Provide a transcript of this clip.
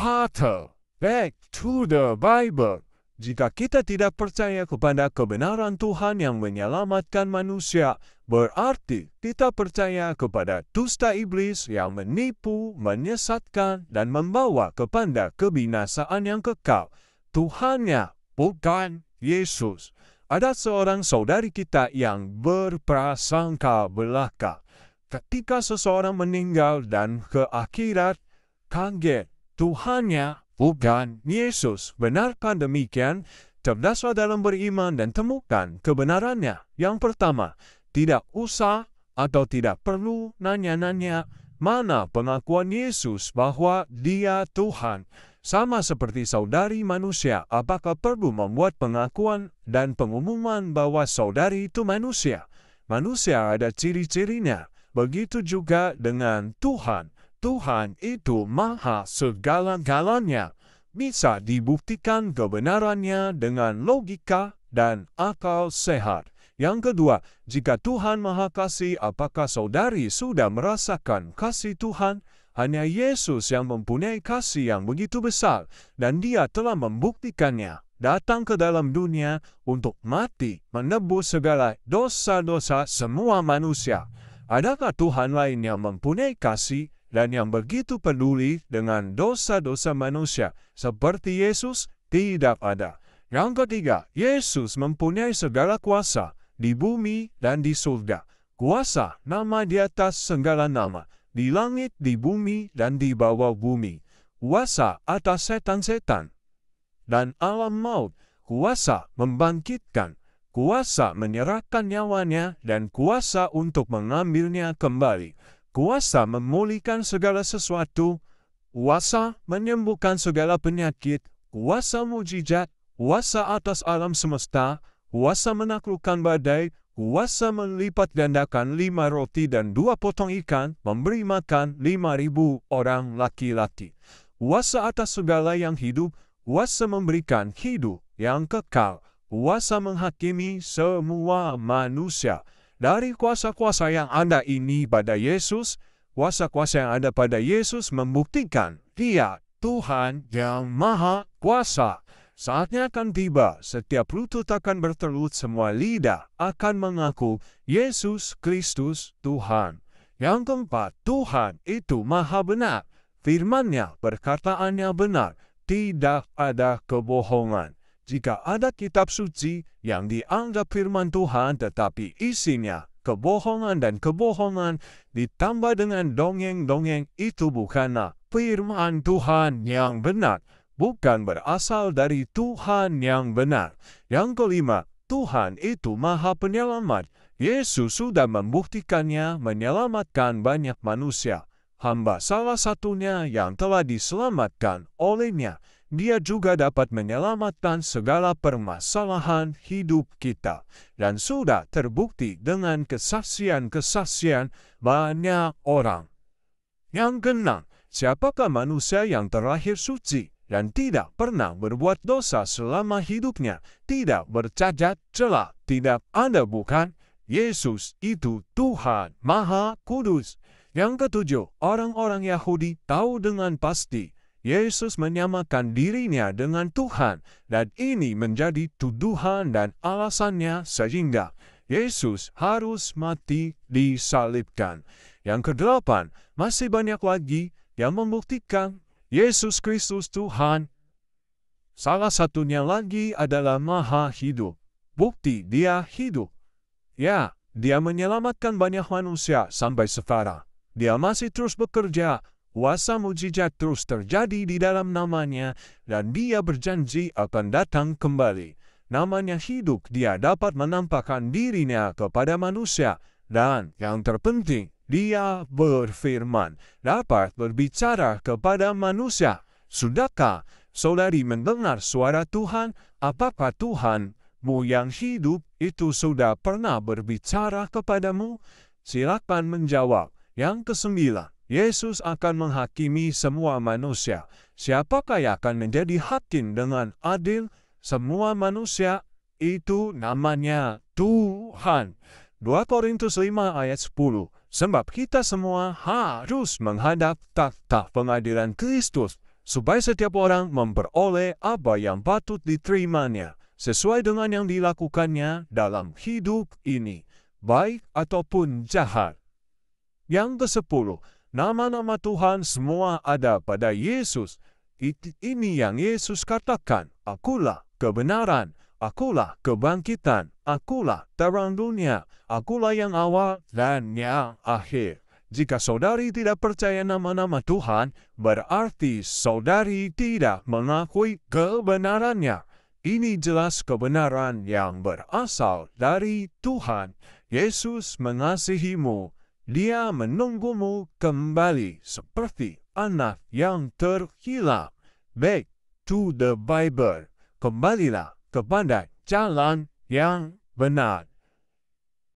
Carter, back to the Bible. Jika kita tidak percaya kepada kebenaran Tuhan yang menyelamatkan manusia, berarti kita percaya kepada dusta iblis yang menipu, menyesatkan, dan membawa kepada kebinasaan yang kekal. Tuhannya bukan Yesus. Ada seorang saudari kita yang berprasangka belaka. Ketika seseorang meninggal dan ke akhirat, kaget. Tuhannya bukan Yesus. Benarkah demikian? Cerdaslah dalam beriman dan temukan kebenarannya. Yang pertama, tidak usah atau tidak perlu nanya-nanya mana pengakuan Yesus bahwa Dia Tuhan. Sama seperti saudari manusia, apakah perlu membuat pengakuan dan pengumuman bahwa saudari itu manusia? Manusia ada ciri-cirinya. Begitu juga dengan Tuhan. Tuhan itu maha segala-galanya. Bisa dibuktikan kebenarannya dengan logika dan akal sehat. Yang kedua, jika Tuhan maha kasih, apakah saudari sudah merasakan kasih Tuhan? Hanya Yesus yang mempunyai kasih yang begitu besar, dan Dia telah membuktikannya. Datang ke dalam dunia untuk mati, menebus segala dosa-dosa semua manusia. Adakah Tuhan lain yang mempunyai kasih dan yang begitu peduli dengan dosa-dosa manusia seperti Yesus? Tidak ada. Yang ketiga, Yesus mempunyai segala kuasa di bumi dan di surga. Kuasa nama di atas segala nama, di langit, di bumi, dan di bawah bumi. Kuasa atas setan-setan dan alam maut. Kuasa membangkitkan. Kuasa menyerahkan nyawanya dan kuasa untuk mengambilnya kembali. Kuasa memulihkan segala sesuatu, kuasa menyembuhkan segala penyakit, kuasa mujizat, kuasa atas alam semesta, kuasa menaklukkan badai, kuasa melipat gandakan 5 roti dan 2 potong ikan, memberi makan 5.000 orang laki-laki. Kuasa atas segala yang hidup, kuasa memberikan hidup yang kekal, kuasa menghakimi semua manusia. Dari kuasa-kuasa yang ada ini pada Yesus, kuasa-kuasa yang ada pada Yesus membuktikan Dia Tuhan yang Maha Kuasa. Saatnya akan tiba, setiap lutut akan bertelut, semua lidah akan mengaku Yesus Kristus Tuhan. Yang keempat, Tuhan itu Maha Benar. Firman-Nya, perkataannya benar, tidak ada kebohongan. Jika ada kitab suci yang dianggap firman Tuhan tetapi isinya kebohongan dan kebohongan ditambah dengan dongeng-dongeng, itu bukanlah firman Tuhan yang benar, bukan berasal dari Tuhan yang benar. Yang kelima, Tuhan itu Maha Penyelamat. Yesus sudah membuktikannya menyelamatkan banyak manusia. Hamba salah satunya yang telah diselamatkan olehnya. Dia juga dapat menyelamatkan segala permasalahan hidup kita. Dan sudah terbukti dengan kesaksian-kesaksian banyak orang. Yang keenam, siapakah manusia yang terlahir suci dan tidak pernah berbuat dosa selama hidupnya? Tidak bercacat celah, tidak ada bukan? Yesus itu Tuhan Maha Kudus. Yang ketujuh, orang-orang Yahudi tahu dengan pasti Yesus menyamakan dirinya dengan Tuhan, dan ini menjadi tuduhan dan alasannya sehingga Yesus harus mati disalibkan. Yang kedelapan, masih banyak lagi yang membuktikan Yesus Kristus Tuhan. Salah satunya lagi adalah Maha Hidup. Bukti Dia hidup. Ya, Dia menyelamatkan banyak manusia sampai sekarang. Dia masih terus bekerja. Kuasa mujizat terus terjadi di dalam nama-Nya, dan Dia berjanji akan datang kembali. Nama-Nya hidup, Dia dapat menampakkan diri-Nya kepada manusia, dan yang terpenting, Dia berfirman, dapat berbicara kepada manusia. Sudahkah saudari mendengar suara Tuhan? Apakah Tuhanmu yang hidup itu sudah pernah berbicara kepadamu? Silakan menjawab. Yang kesembilan, Yesus akan menghakimi semua manusia. Siapakah yang akan menjadi hakim dengan adil? Semua manusia, itu namanya Tuhan. 2 Korintus 5 ayat 10. Sebab kita semua harus menghadap takhta pengadilan Kristus, supaya setiap orang memperoleh apa yang patut diterimanya, sesuai dengan yang dilakukannya dalam hidup ini, baik ataupun jahat. Yang ke-10, nama-nama Tuhan semua ada pada Yesus. Ini yang Yesus katakan, akulah kebenaran, akulah kebangkitan, akulah terang dunia, akulah yang awal dan yang akhir. Jika saudari tidak percaya nama-nama Tuhan, berarti saudari tidak mengakui kebenarannya. Ini jelas kebenaran yang berasal dari Tuhan. Yesus mengasihimu. Dia menunggumu kembali seperti anak yang terhilang. Back to the Bible. Kembalilah kepada jalan yang benar.